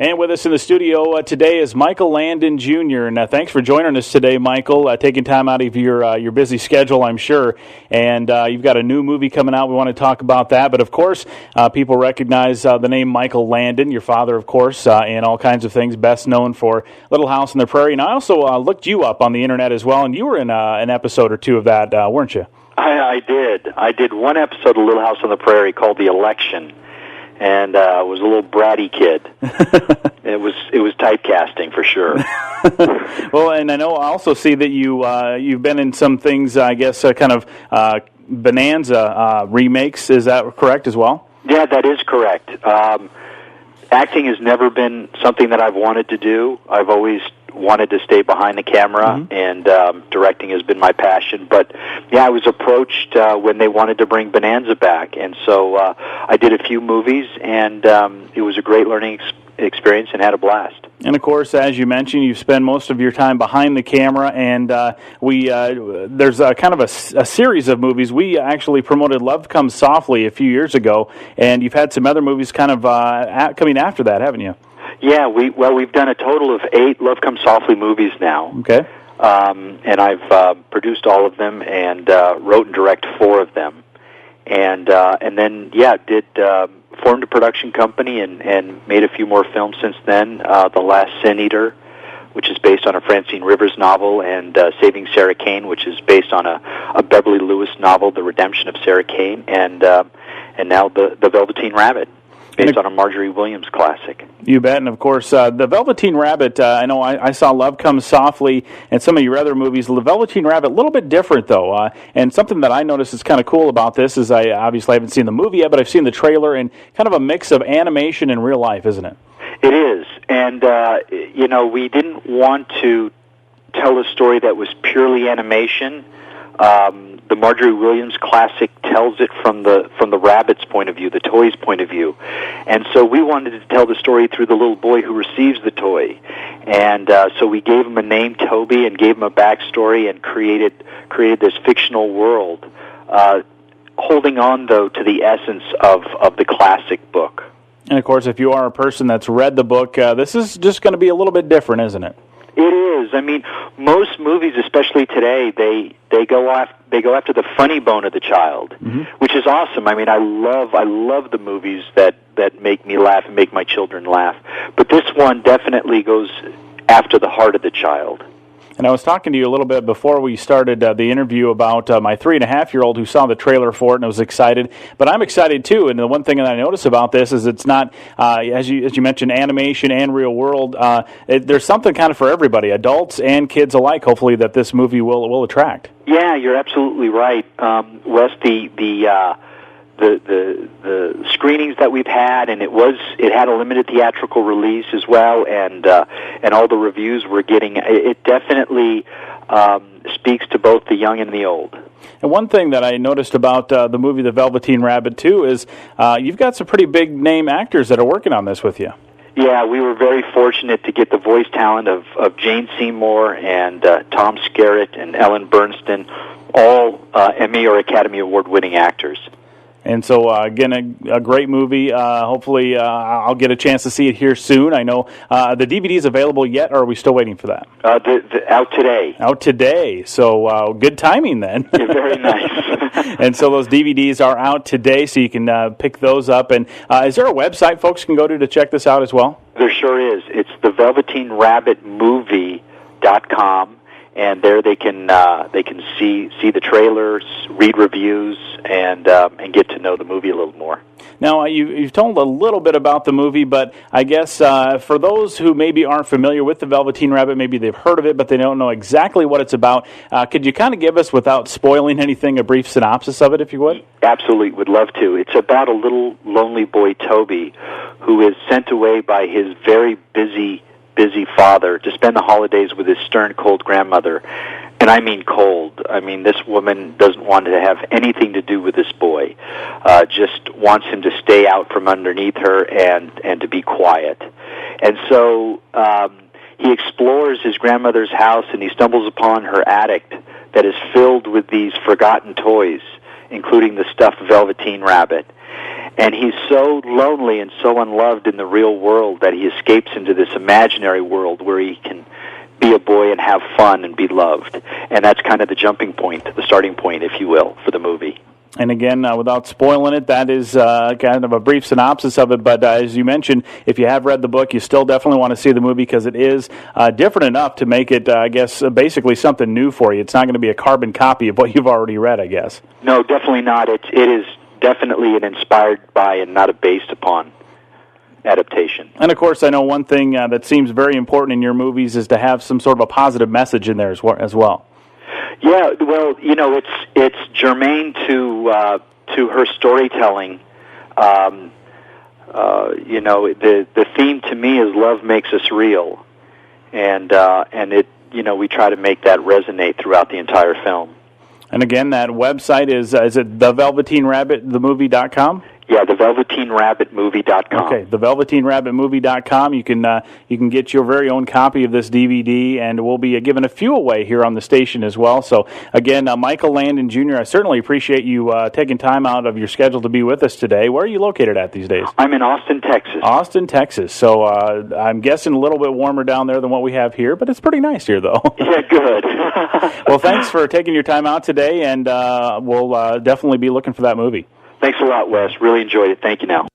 And with us in the studio today is Michael Landon Jr. And thanks for joining us today, Michael, taking time out of your busy schedule, I'm sure. And you've got a new movie coming out. We want to talk about that. But, of course, people recognize the name Michael Landon, your father, of course, and all kinds of things, best known for Little House on the Prairie. And I also looked you up on the Internet as well, and you were in an episode or two of that, weren't you? I did. I did one episode of Little House on the Prairie called The Election. And was a little bratty kid. It was typecasting for sure. Well, and I know I also see that you've been in some things. I guess kind of Bonanza remakes. Is that correct as well? Yeah, that is correct. Acting has never been something that I've wanted to do. I've always wanted to stay behind the camera, and directing has been my passion. But yeah, I was approached when they wanted to bring Bonanza back, and so I did a few movies, and it was a great learning experience and had a blast. And of course, as you mentioned, you spend most of your time behind the camera, and there's kind of a series of movies. We actually promoted Love Comes Softly a few years ago, and you've had some other movies kind of coming after that, haven't you? Yeah, we've done a total of 8 Love Comes Softly movies now. Okay. And I've produced all of them and wrote and directed 4 of them. And then, formed a production company and made a few more films since then. The Last Sin Eater, which is based on a Francine Rivers novel, and Saving Sarah Kane, which is based on a Beverly Lewis novel, The Redemption of Sarah Kane, and now the Velveteen Rabbit, based on a Marjorie Williams classic. You bet, and of course, the Velveteen Rabbit, I know I saw Love Comes Softly and some of your other movies. The Velveteen Rabbit, a little bit different, though, and something that I noticed is kind of cool about this is I obviously haven't seen the movie yet, but I've seen the trailer, and kind of a mix of animation and real life, isn't it? It is, and, we didn't want to tell a story that was purely animation. The Marjorie Williams classic tells it from the rabbit's point of view, the toy's point of view, and so we wanted to tell the story through the little boy who receives the toy, and so we gave him a name, Toby, and gave him a backstory, and created this fictional world, holding on though to the essence of the classic book. And of course, if you are a person that's read the book, this is just going to be a little bit different, isn't it? It is. I mean, most movies, especially today, they go after the funny bone of the child, which is awesome. I mean, I love the movies that make me laugh and make my children laugh. But this one definitely goes after the heart of the child. And I was talking to you a little bit before we started the interview about my 3.5-year-old who saw the trailer for it and was excited. But I'm excited too. And the one thing that I notice about this is it's not, as you mentioned, animation and real world. There's something kind of for everybody, adults and kids alike. Hopefully, that this movie will attract. Yeah, you're absolutely right, Wes. The screenings that we've had, and it had a limited theatrical release as well, and all the reviews we're getting, it definitely speaks to both the young and the old. And one thing that I noticed about the movie The Velveteen Rabbit too is you've got some pretty big name actors that are working on this with you. Yeah, we were very fortunate to get the voice talent of Jane Seymour and Tom Skerritt and Ellen Bernstein, all Emmy or Academy Award-winning actors. And so, again, a great movie. Hopefully, I'll get a chance to see it here soon. I know the DVD is available yet, or are we still waiting for that? Out today. Out today. So, good timing then. Very nice. And so those DVDs are out today, so you can pick those up. And is there a website folks can go to check this out as well? There sure is. It's the VelveteenRabbitMovie.com. And there they can see the trailers, read reviews, and get to know the movie a little more. Now, you've told a little bit about the movie, but I guess for those who maybe aren't familiar with the Velveteen Rabbit, maybe they've heard of it, but they don't know exactly what it's about, could you kind of give us, without spoiling anything, a brief synopsis of it, if you would? Absolutely, would love to. It's about a little lonely boy, Toby, who is sent away by his very busy father to spend the holidays with his stern, cold grandmother. And I mean cold. I mean, this woman doesn't want to have anything to do with this boy, just wants him to stay out from underneath her and to be quiet. And so he explores his grandmother's house, and he stumbles upon her attic that is filled with these forgotten toys, including the stuffed Velveteen Rabbit. And he's so lonely and so unloved in the real world that he escapes into this imaginary world where he can be a boy and have fun and be loved. And that's kind of the jumping point, the starting point, if you will, for the movie. And again, without spoiling it, that is kind of a brief synopsis of it. But as you mentioned, if you have read the book, you still definitely want to see the movie because it is different enough to make it, I guess, basically something new for you. It's not going to be a carbon copy of what you've already read, I guess. No, definitely not. It is definitely an inspired by and not a based upon adaptation. And of course, I know one thing that seems very important in your movies is to have some sort of a positive message in there as well. Yeah, well, it's germane to her storytelling. The theme to me is love makes us real, and it we try to make that resonate throughout the entire film. And again, that website is it thevelveteenrabbitthemovie.com? Yeah, thevelveteenrabbitmovie.com. Okay, thevelveteenrabbitmovie.com. You can get your very own copy of this DVD, and we'll be giving a few away here on the station as well. So, again, Michael Landon Jr., I certainly appreciate you taking time out of your schedule to be with us today. Where are you located at these days? I'm in Austin, Texas. Austin, Texas. So I'm guessing a little bit warmer down there than what we have here, but it's pretty nice here, though. Yeah, good. Well, thanks for taking your time out today, and we'll definitely be looking for that movie. Thanks a lot, Wes. Really enjoyed it. Thank you now.